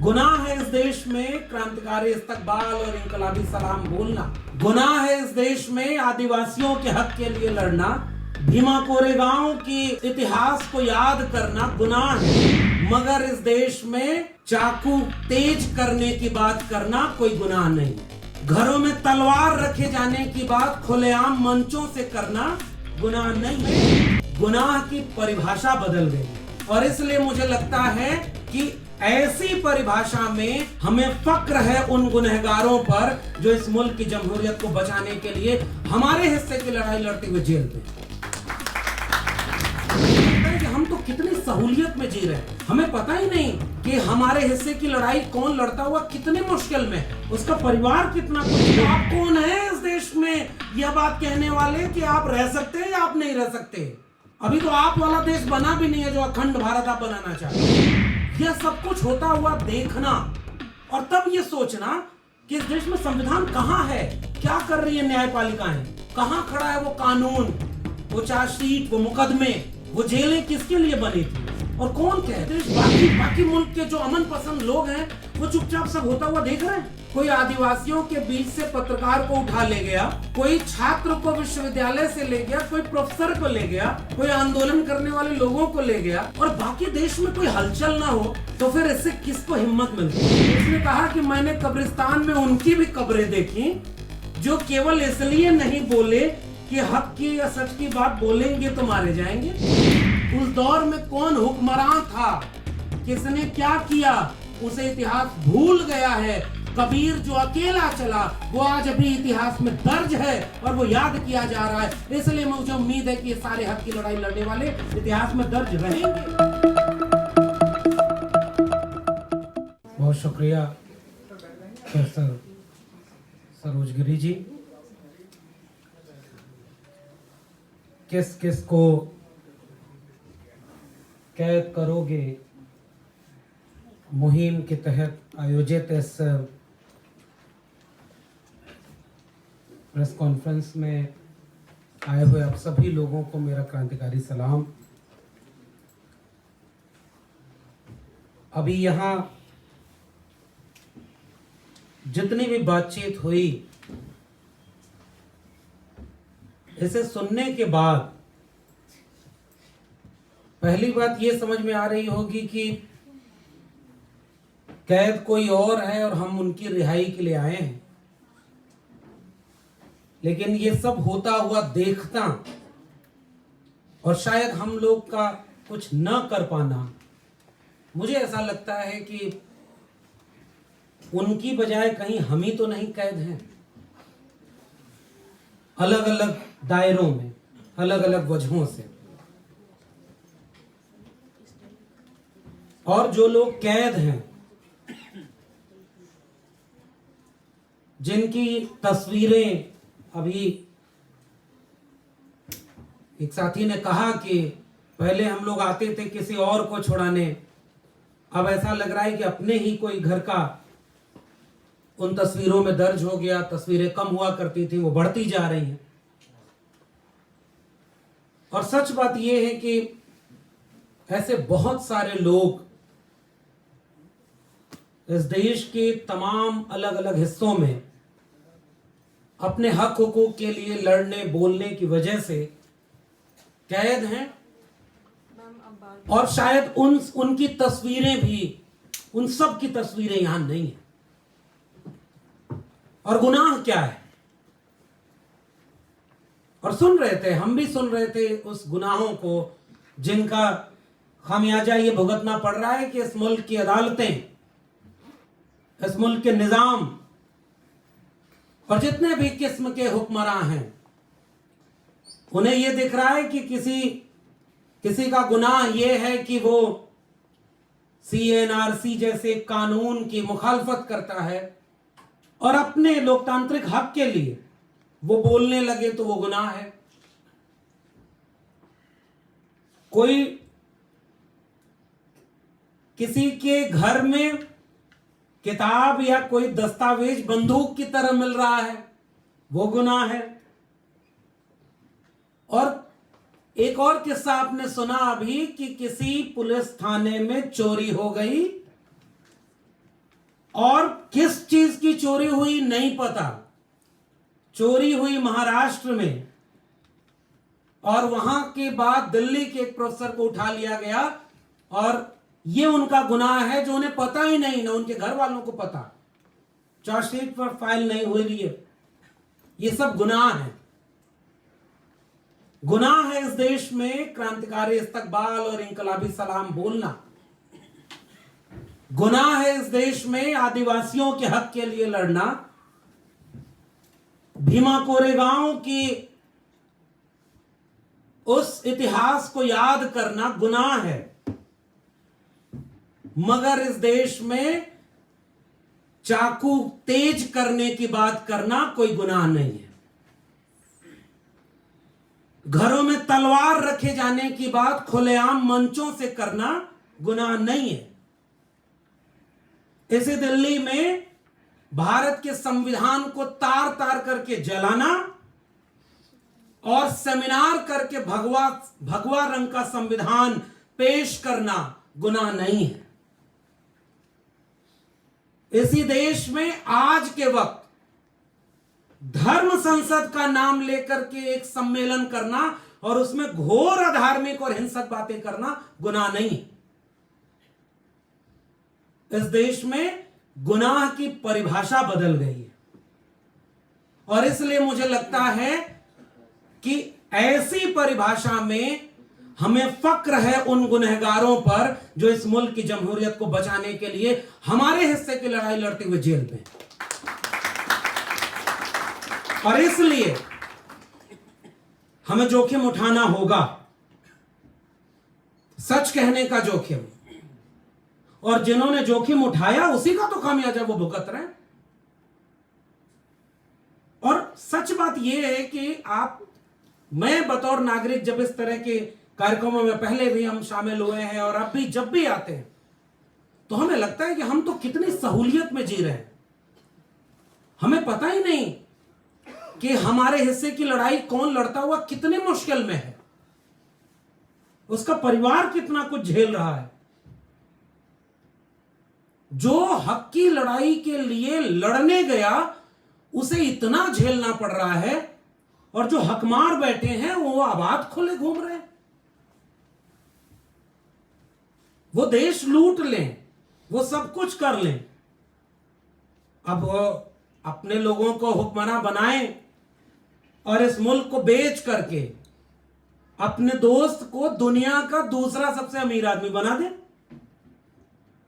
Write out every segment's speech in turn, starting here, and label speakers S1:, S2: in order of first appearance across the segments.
S1: गुनाह है इस देश में क्रांतिकारी इस्तकबाल और इनकलाबी सलाम बोलना। गुनाह है इस देश में आदिवासियों के हक के लिए लड़ना। भीमा कोरेगांव की इतिहास को याद करना गुनाह है, मगर इस देश में चाकू तेज करने की बात करना कोई गुनाह नहीं। घरों में तलवार रखे जाने की बात खुलेआम मंचों से करना गुनाह नहीं है। गुनाह की परिभाषा बदल गई और इसलिए मुझे लगता है कि ऐसी परिभाषा में हमें फक्र है उन गुनहगारों पर जो इस मुल्क की जमहूरियत को बचाने के लिए हमारे हिस्से की लड़ाई लड़ते हुए जेल में। हम तो कितनी सहूलियत में जी रहे हैं, हमें पता ही नहीं कि हमारे हिस्से की लड़ाई कौन लड़ता हुआ कितने मुश्किल में, उसका परिवार कितना कुछ। आप कौन है इस देश में यह बात कहने वाले कि आप रह सकते हैं या आप नहीं रह सकते? अभी तो आप वाला देश बना भी नहीं है जो अखंड भारत आप बनाना चाहते हैं। यह सब कुछ होता हुआ देखना और तब यह सोचना कि इस देश में संविधान कहां है, क्या कर रही है न्यायपालिकाएं, कहां खड़ा है वो कानून, वो चार्जशीट, वो मुकदमे, वो जेलें किसके लिए बनी थी और कौन कहते हैं? बाकी मुल्क के जो अमन पसंद लोग हैं वो चुपचाप सब होता हुआ देख रहे हैं। कोई आदिवासियों के बीच से पत्रकार को उठा ले गया, कोई छात्र को विश्वविद्यालय से ले गया, कोई प्रोफेसर को ले गया, कोई आंदोलन करने वाले लोगों को ले गया और बाकी देश में कोई हलचल ना हो तो फिर इससे किसको हिम्मत मिलती है? उसने कहा कि मैंने कब्रिस्तान में उनकी भी कब्रें देखी जो केवल इसलिए नहीं बोले कि हक की या सच की बात बोलेंगे तो मारे जाएंगे। उस दौर में कौन हुक्मरान था, किसने क्या किया, उसे इतिहास भूल गया है। कबीर जो अकेला चला वो आज अभी इतिहास में दर्ज है और वो याद किया जा रहा है। इसलिए मुझे उम्मीद है कि ये सारे हक की लड़ाई लड़ने वाले इतिहास में दर्ज रहेंगे। बहुत शुक्रिया प्रोफेसर सरोज गिरी जी। किस किस को कैद करोगे मुहिम के तहत आयोजित इस प्रेस कॉन्फ्रेंस में आए हुए आप सभी लोगों को मेरा क्रांतिकारी सलाम। अभी यहाँ जितनी भी बातचीत हुई इसे सुनने के बाद पहली बात ये समझ में आ रही होगी कि कैद कोई और है और हम उनकी रिहाई के लिए आए हैं। लेकिन ये सब होता हुआ देखता और शायद हम लोग का कुछ न कर पाना, मुझे ऐसा लगता है कि उनकी बजाय कहीं हम ही तो नहीं कैद हैं, अलग अलग दायरों में, अलग अलग वजहों से। और जो लोग कैद हैं, जिनकी तस्वीरें अभी एक साथी ने कहा कि पहले हम लोग आते थे किसी और को छुड़ाने, अब ऐसा लग रहा है कि अपने ही कोई घर का उन तस्वीरों में दर्ज हो गया। तस्वीरें कम हुआ करती थी, वो बढ़ती जा रही हैं। और सच बात यह है कि ऐसे बहुत सारे लोग इस देश के तमाम अलग अलग हिस्सों में अपने हक हुकूक के लिए लड़ने बोलने की वजह से कैद हैं और शायद उनकी तस्वीरें भी, उन सब की तस्वीरें यहां नहीं है। और गुनाह क्या है? और सुन रहे थे, हम भी सुन रहे थे उस गुनाहों को जिनका खामियाजा ये भुगतना पड़ रहा है कि इस मुल्क की अदालतें, इस मुल्क के निजाम और जितने भी किस्म के हुक्मरान हैं, उन्हें यह दिख रहा है कि किसी का गुनाह यह है कि वो CNRC जैसे कानून की मुखालफत करता है और अपने लोकतांत्रिक हक के लिए वो बोलने लगे तो वो गुनाह है। कोई किसी के घर में किताब या कोई दस्तावेज बंदूक की तरह मिल रहा है, वो गुनाह है। और एक और किस्सा आपने सुना अभी कि किसी पुलिस थाने में चोरी हो गई और किस चीज की चोरी हुई नहीं पता। चोरी हुई महाराष्ट्र में, और वहां के बाद दिल्ली के एक प्रोफेसर को उठा लिया गया, और ये उनका गुनाह है जो उन्हें पता ही नहीं, ना उनके घर वालों को पता, चार्जशीट पर फाइल नहीं हो रही है। ये सब गुनाह है। गुनाह है इस देश में क्रांतिकारी इस्तकबाल और इनकलाबी सलाम बोलना। गुनाह है इस देश में आदिवासियों के हक के लिए लड़ना। भीमा कोरेगांव की उस इतिहास को याद करना गुनाह है। मगर इस देश में चाकू तेज करने की बात करना कोई गुनाह नहीं है। घरों में तलवार रखे जाने की बात खुलेआम मंचों से करना गुनाह नहीं है। इसी दिल्ली में भारत के संविधान को तार तार करके जलाना और सेमिनार करके भगवा भगवा रंग का संविधान पेश करना गुनाह नहीं है। इसी देश में आज के वक्त धर्म संसद का नाम लेकर के एक सम्मेलन करना और उसमें घोर अधार्मिक और हिंसक बातें करना गुनाह नहीं है। इस देश में गुनाह की परिभाषा बदल गई है, और इसलिए मुझे लगता है कि ऐसी परिभाषा में हमें फक्र है उन गुनहगारों पर जो इस मुल्क की जमहूरियत को बचाने के लिए हमारे हिस्से की लड़ाई लड़ते हुए जेल में। और इसलिए हमें जोखिम उठाना होगा, सच कहने का जोखिम, और जिन्होंने जोखिम उठाया उसी का तो खामियाजा वो भुगत रहे हैं। और सच बात यह है कि मैं बतौर नागरिक जब इस तरह के कार्यक्रमों में पहले भी हम शामिल हुए हैं और अब भी जब भी आते हैं तो हमें लगता है कि हम तो कितनी सहूलियत में जी रहे हैं। हमें पता ही नहीं कि हमारे हिस्से की लड़ाई कौन लड़ता हुआ कितने मुश्किल में है, उसका परिवार कितना कुछ झेल रहा है। जो हक की लड़ाई के लिए लड़ने गया उसे इतना झेलना पड़ रहा है, और जो हकमार बैठे हैं वो आबाद खुले घूम रहे हैं। वो देश लूट लें, वो सब कुछ कर लें, अब वो अपने लोगों को हुक्मरान बनाएं और इस मुल्क को बेच करके अपने दोस्त को दुनिया का दूसरा सबसे अमीर आदमी बना दें।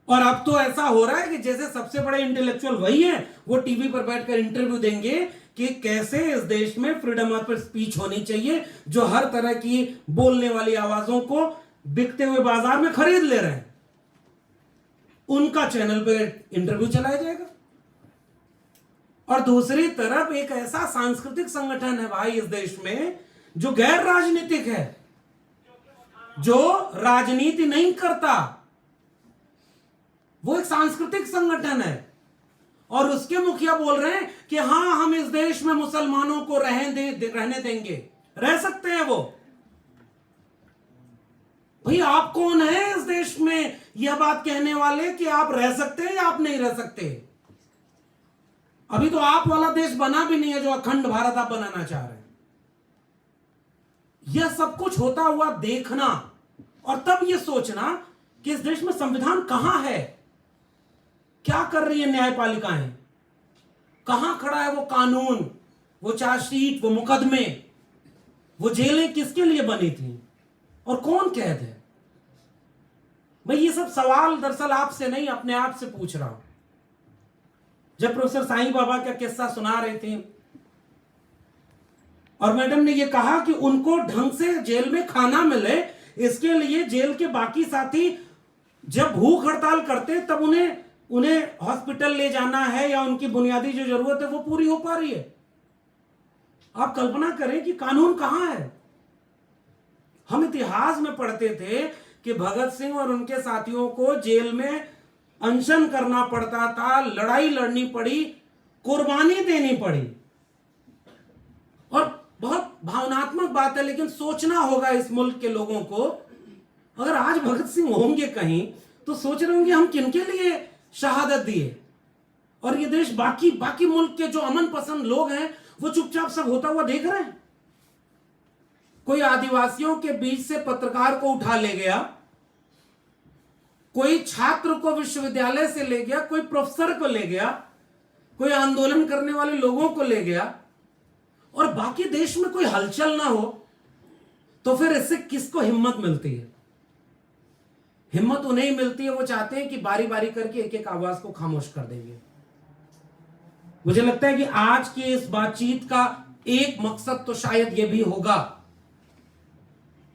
S1: और अब तो ऐसा हो रहा है कि जैसे सबसे बड़े इंटेलेक्चुअल वही है, वो टीवी पर बैठकर इंटरव्यू देंगे कि कैसे इस देश में फ्रीडम ऑफ स्पीच होनी चाहिए, जो हर तरह की बोलने वाली आवाजों को बिकते हुए बाजार में खरीद ले रहे हैं। उनका चैनल पे इंटरव्यू चलाया जाएगा। और दूसरी तरफ एक ऐसा सांस्कृतिक संगठन है भाई इस देश में जो गैर राजनीतिक है, जो राजनीति नहीं करता, वो एक सांस्कृतिक संगठन है, और उसके मुखिया बोल रहे हैं कि हां हम इस देश में मुसलमानों को रहने देंगे। रह सकते हैं वो। भाई आप कौन है इस देश में यह बात कहने वाले कि आप रह सकते हैं या आप नहीं रह सकते? अभी तो आप वाला देश बना भी नहीं है जो अखंड भारत आप बनाना चाह रहे हैं। यह सब कुछ होता हुआ देखना और तब यह सोचना कि इस देश में संविधान कहां है, क्या कर रही है न्यायपालिकाएं, कहां खड़ा है वो कानून, वो चार्जशीट, वो मुकदमे, वो जेलें किसके लिए बनी थी और कौन कैद है। मैं ये सब सवाल दरअसल आपसे नहीं अपने आप से पूछ रहा हूं। जब प्रोफेसर साईं बाबा का किस्सा सुना रहे थे और मैडम ने ये कहा कि उनको ढंग से जेल में खाना मिले, इसके लिए जेल के बाकी साथी जब भूख हड़ताल करते तब उन्हें हॉस्पिटल ले जाना है या उनकी बुनियादी जो जरूरत है वो पूरी हो पा रही है। आप कल्पना करें कि कानून कहां है। हम इतिहास में पढ़ते थे कि भगत सिंह और उनके साथियों को जेल में अनशन करना पड़ता था, लड़ाई लड़नी पड़ी, कुर्बानी देनी पड़ी। और बहुत भावनात्मक बात है, लेकिन सोचना होगा इस मुल्क के लोगों को, अगर आज भगत सिंह होंगे कहीं तो सोच रहे होंगे हम किनके लिए शहादत दिए, और ये देश बाकी बाकी मुल्क के जो अमन पसंद लोग हैं वो चुपचाप सब होता हुआ देख रहे हैं। कोई आदिवासियों के बीच से पत्रकार को उठा ले गया, कोई छात्र को विश्वविद्यालय से ले गया, कोई प्रोफेसर को ले गया, कोई आंदोलन करने वाले लोगों को ले गया, और बाकी देश में कोई हलचल ना हो, तो फिर इससे किसको हिम्मत मिलती है? हिम्मत उन्हें ही मिलती है, वो चाहते हैं कि बारी बारी करके एक एक आवाज को खामोश कर देंगे। मुझे लगता है कि आज की इस बातचीत का एक मकसद तो शायद यह भी होगा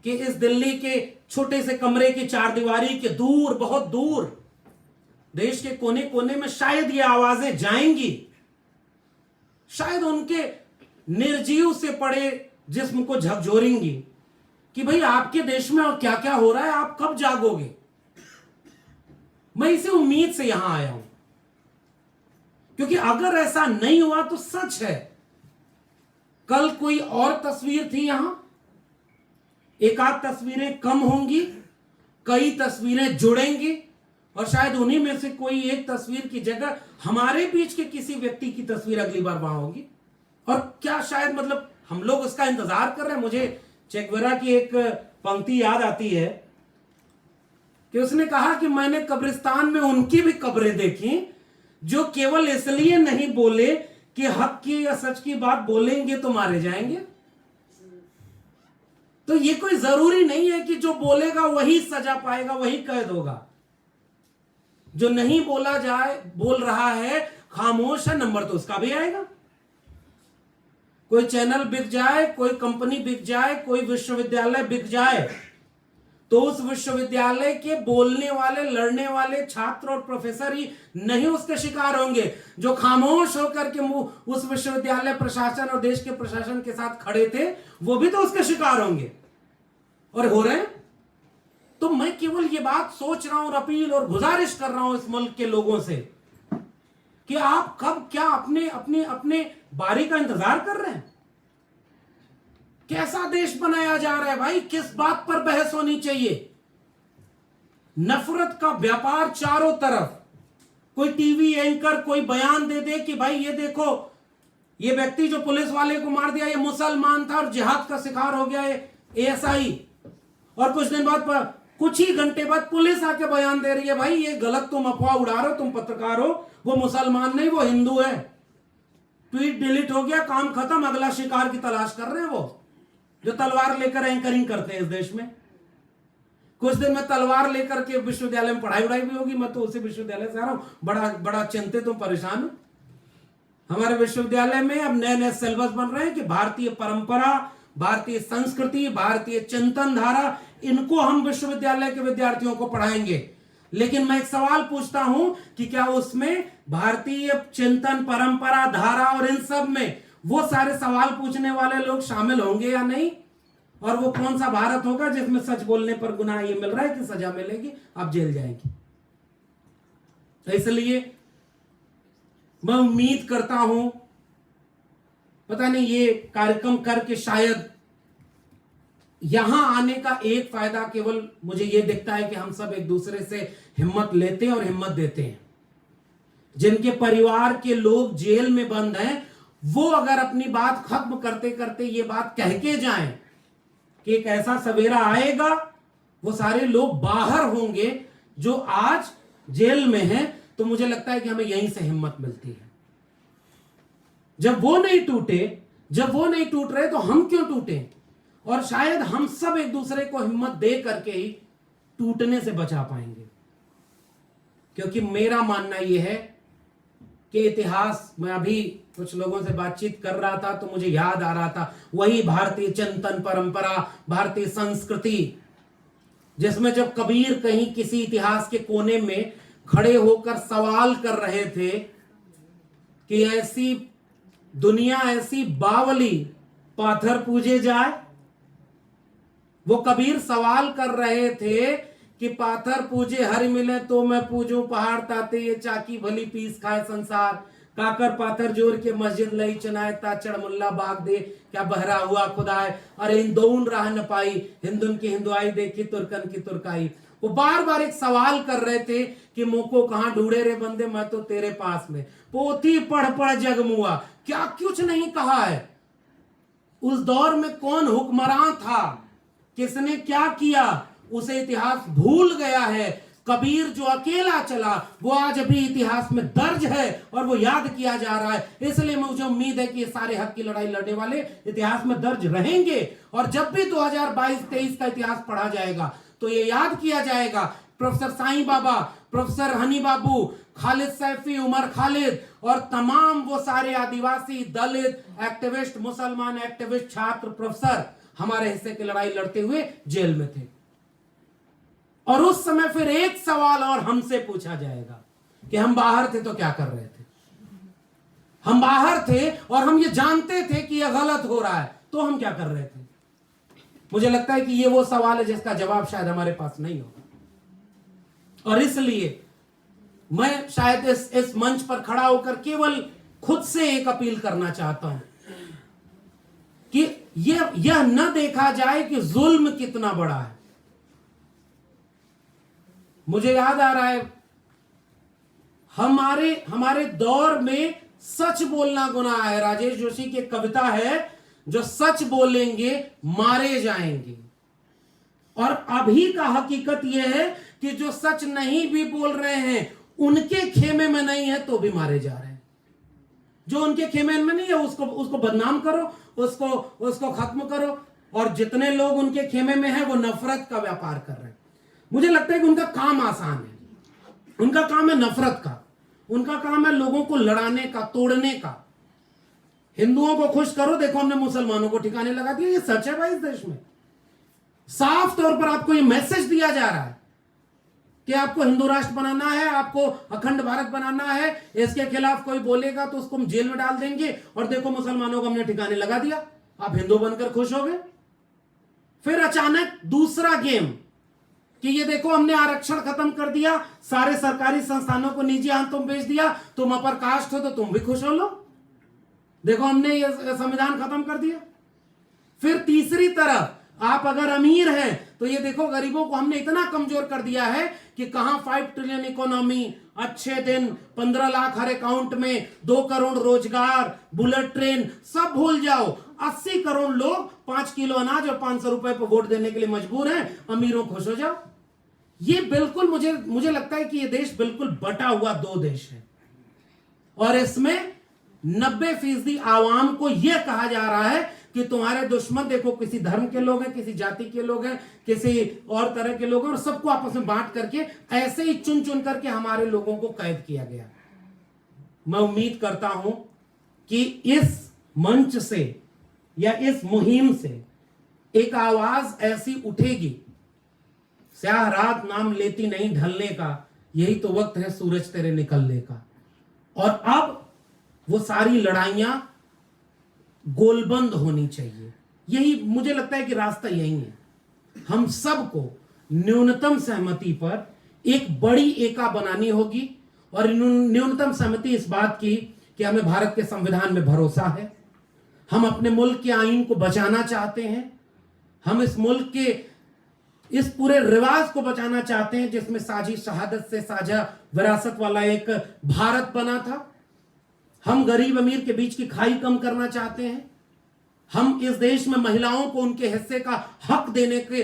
S1: कि इस दिल्ली के छोटे से कमरे की चारदीवारी के दूर, बहुत दूर देश के कोने कोने में शायद ये आवाजें जाएंगी, शायद उनके निर्जीव से पड़े जिस्म को झकझोरेंगी कि भाई आपके देश में और क्या क्या हो रहा है, आप कब जागोगे। मैं इसी उम्मीद से यहां आया हूं, क्योंकि अगर ऐसा नहीं हुआ तो सच है कल कोई और तस्वीर थी यहां, एक आध तस्वीरें कम होंगी, कई तस्वीरें जुड़ेंगी, और शायद उन्हीं में से कोई एक तस्वीर की जगह हमारे बीच के किसी व्यक्ति की तस्वीर अगली बार वहां होगी। और क्या शायद मतलब हम लोग उसका इंतजार कर रहे हैं। मुझे चेगवेरा की एक पंक्ति याद आती है कि उसने कहा कि मैंने कब्रिस्तान में उनकी भी कब्रें देखी जो केवल इसलिए नहीं बोले कि हक की या सच की बात बोलेंगे तो मारे जाएंगे। तो ये कोई जरूरी नहीं है कि जो बोलेगा वही सजा पाएगा, वही कैद होगा। जो नहीं बोला जाए, बोल रहा है, खामोश है, नंबर तो उसका भी आएगा। कोई चैनल बिक जाए, कोई कंपनी बिक जाए, कोई विश्वविद्यालय बिक जाए, तो उस विश्वविद्यालय के बोलने वाले, लड़ने वाले छात्र और प्रोफेसर ही नहीं उसके शिकार होंगे। जो खामोश होकर के उस विश्वविद्यालय प्रशासन और देश के प्रशासन के साथ खड़े थे, वो भी तो उसके शिकार होंगे और हो रहे हैं। तो मैं केवल ये बात सोच रहा हूं और अपील और गुजारिश कर रहा हूं इस मुल्क के लोगों से कि आप कब क्या अपने अपने अपने बारी का इंतजार कर रहे हैं। कैसा देश बनाया जा रहा है भाई, किस बात पर बहस होनी चाहिए। नफरत का व्यापार चारों तरफ। कोई टीवी एंकर कोई बयान दे दे कि भाई ये देखो, ये व्यक्ति जो पुलिस वाले को मार दिया ये मुसलमान था और जिहाद का शिकार हो गया है एएसआई, और कुछ दिन बाद, कुछ ही घंटे बाद पुलिस आके बयान दे रही है भाई ये गलत, तुम अफवाह उड़ा रहे हो, तुम पत्रकार हो, वो मुसलमान नहीं वो हिंदू है। ट्वीट डिलीट हो गया, काम खत्म, अगला शिकार की तलाश कर रहे हैं वो जो तलवार लेकर एंकरिंग करते हैं इस देश में। कुछ दिन में तलवार लेकर के विश्वविद्यालय में पढ़ाई उड़ाई भी होगी। मैं तो उसी विश्वविद्यालय से आ रहा हूं, बड़ा बड़ा चिंतित हूं, परेशान हूं। हमारे विश्वविद्यालय में अब नए नए सिलेबस बन रहे हैं कि भारतीय परंपरा, भारतीय संस्कृति, भारतीय चिंतन धारा, इनको हम विश्वविद्यालय के विद्यार्थियों को पढ़ाएंगे। लेकिन मैं एक सवाल पूछता हूं कि क्या उसमें भारतीय चिंतन, परंपरा, धारा और इन सब में वो सारे सवाल पूछने वाले लोग शामिल होंगे या नहीं? और वो कौन सा भारत होगा जिसमें सच बोलने पर गुनाह ये मिल रहा है कि सजा मिलेगी, आप जेल जाएंगे। तो इसलिए मैं उम्मीद करता हूं, पता नहीं ये कार्यक्रम करके शायद यहां आने का एक फायदा केवल मुझे ये दिखता है कि हम सब एक दूसरे से हिम्मत लेते हैं और हिम्मत देते हैं। जिनके परिवार के लोग जेल में बंद हैं, वो अगर अपनी बात खत्म करते करते ये बात कह के जाएं कि एक ऐसा सवेरा आएगा, वो सारे लोग बाहर होंगे जो आज जेल में हैं, तो मुझे लगता है कि हमें यहीं से हिम्मत मिलती है। जब वो नहीं टूट रहे तो हम क्यों टूटे? और शायद हम सब एक दूसरे को हिम्मत दे करके ही टूटने से बचा पाएंगे। क्योंकि मेरा मानना यह है कि इतिहास, मैं अभी कुछ लोगों से बातचीत कर रहा था तो मुझे याद आ रहा था वही भारतीय चिंतन परंपरा, भारतीय संस्कृति, जिसमें जब कबीर कहीं किसी इतिहास के कोने में खड़े होकर सवाल कर रहे थे कि ऐसी दुनिया, ऐसी बावली पाथर पूजे जाए, वो कबीर सवाल कर रहे थे कि पाथर पूजे हरि मिले तो मैं पूजूं, पहाड़ ताते ये चाकी भली पीस खाए संसार, काकर पाथर जोर के मस्जिद लई चनाए ता चढ़ मुल्ला बाग दे क्या बहरा हुआ खुदाए, अरे इन दोन राह न पाई, हिंदुन की हिंदुआई देखी तुर्कन की तुर्काई। वो बार बार एक सवाल कर रहे थे कि मोको कहां ढूंढे रे बंदे, मैं तो तेरे पास में। पोथी पढ़ पढ़ जगमुआ, क्या कुछ नहीं कहा है। उस दौर में कौन हुक्मरान था, किसने क्या किया, उसे इतिहास भूल गया है। कबीर जो अकेला चला वो आज भी इतिहास में दर्ज है और वो याद किया जा रहा है। इसलिए मुझे उम्मीद है कि ये सारे हक की लड़ाई लड़ने वाले इतिहास में दर्ज रहेंगे। और जब भी 2022-23 का इतिहास पढ़ा जाएगा तो ये याद किया जाएगा, प्रोफेसर साईं बाबा, प्रोफेसर हनी बाबू, खालिद सैफी, उमर खालिद और तमाम वो सारे आदिवासी, दलित एक्टिविस्ट, मुसलमान एक्टिविस्ट, छात्र, प्रोफेसर हमारे हिस्से की लड़ाई लड़ते हुए जेल में थे। और उस समय फिर एक सवाल और हमसे पूछा जाएगा कि हम बाहर थे तो क्या कर रहे थे। हम बाहर थे और हम ये जानते थे कि यह गलत हो रहा है, तो हम क्या कर रहे थे। मुझे लगता है कि ये वो सवाल है जिसका जवाब शायद हमारे पास नहीं होगा। और इसलिए मैं शायद इस मंच पर खड़ा होकर केवल खुद से एक अपील करना चाहता हूं कि यह न देखा जाए कि जुल्म कितना बड़ा है। मुझे याद आ रहा है हमारे दौर में सच बोलना गुनाह है। राजेश जोशी की एक कविता है, जो सच बोलेंगे मारे जाएंगे। और अभी का हकीकत यह है कि जो सच नहीं भी बोल रहे हैं उनके खेमे में नहीं है तो भी मारे जा रहे हैं। जो उनके खेमे में नहीं है उसको बदनाम करो, उसको खत्म करो। और जितने लोग उनके खेमे में हैं वो नफरत का व्यापार कर रहे हैं। मुझे लगता है कि उनका काम आसान है। उनका काम है नफरत का, उनका काम है लोगों को लड़ाने का, तोड़ने का। हिंदुओं को खुश करो, देखो हमने मुसलमानों को ठिकाने लगा दिया। ये सच है भाई। इस देश में साफ तौर पर आपको ये मैसेज दिया जा रहा है कि आपको हिंदू राष्ट्र बनाना है, आपको अखंड भारत बनाना है। इसके खिलाफ कोई बोलेगा तो उसको हम जेल में डाल देंगे। और देखो मुसलमानों को हमने ठिकाने लगा दिया, आप हिंदू बनकर खुश हो गए। फिर अचानक दूसरा गेम कि ये देखो हमने आरक्षण खत्म कर दिया, सारे सरकारी संस्थानों को निजी हाथों में बेच दिया, तुम अपर कास्ट हो तो तुम भी खुश हो लो, देखो हमने ये संविधान खत्म कर दिया। फिर तीसरी तरफ आप अगर अमीर हैं तो ये देखो गरीबों को हमने इतना कमजोर कर दिया है कि कहां 5 ट्रिलियन इकोनॉमी, अच्छे दिन, 15 लाख हर अकाउंट में, 2 करोड़ रोजगार, बुलेट ट्रेन, सब भूल जाओ। 80 करोड़ लोग 5 किलो अनाज और 500 रुपए पर वोट देने के लिए मजबूर हैं, अमीरों खुश हो जाओ। ये बिल्कुल मुझे लगता है कि ये देश बिल्कुल बटा हुआ 2 देश है। और इसमें 90% आवाम को यह कहा जा रहा है कि तुम्हारे दुश्मन देखो किसी धर्म के लोग हैं, किसी जाति के लोग हैं, किसी और तरह के लोग हैं, और सबको आपस में बांट करके ऐसे ही चुन चुन करके हमारे लोगों को कैद किया गया। मैं उम्मीद करता हूं कि इस मंच से या इस मुहिम से एक आवाज ऐसी उठेगी, स्याह रात नाम लेती नहीं ढलने का, यही तो वक्त है सूरज तेरे निकलने का। और अब वो सारी लड़ाइयां गोलबंद होनी चाहिए। यही मुझे लगता है कि रास्ता यही है। हम सबको न्यूनतम सहमति पर एक बड़ी एका बनानी होगी। और न्यूनतम सहमति इस बात की कि हमें भारत के संविधान में भरोसा है, हम अपने मुल्क के आईन को बचाना चाहते हैं, हम इस मुल्क के इस पूरे रिवाज को बचाना चाहते हैं जिसमें साझी शहादत से साझा विरासत वाला एक भारत बना था। हम गरीब अमीर के बीच की खाई कम करना चाहते हैं। हम इस देश में महिलाओं को उनके हिस्से का हक देने के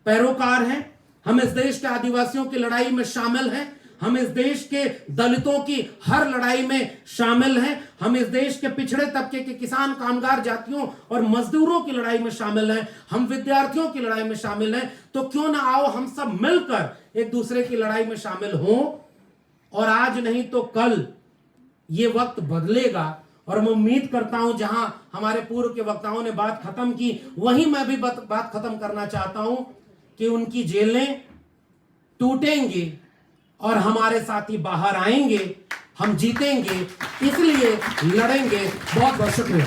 S1: पैरोकार हैं। हम इस देश के आदिवासियों की लड़ाई में शामिल हैं। हम इस देश के दलितों की हर लड़ाई में शामिल हैं। हम इस देश के पिछड़े तबके के किसान, कामगार जातियों और मजदूरों की लड़ाई में शामिल हैं। हम विद्यार्थियों की लड़ाई में शामिल हैं। तो क्यों ना आओ हम सब मिलकर एक दूसरे की लड़ाई में शामिल हों। और आज नहीं तो कल ये वक्त बदलेगा। और मैं उम्मीद करता हूं जहां हमारे पूर्व के वक्ताओं ने बात खत्म की, वहीं मैं भी बात खत्म करना चाहता हूं कि उनकी जेलें टूटेंगी और हमारे साथी बाहर आएंगे, हम जीतेंगे, इसलिए लड़ेंगे। बहुत बहुत शुक्रिया।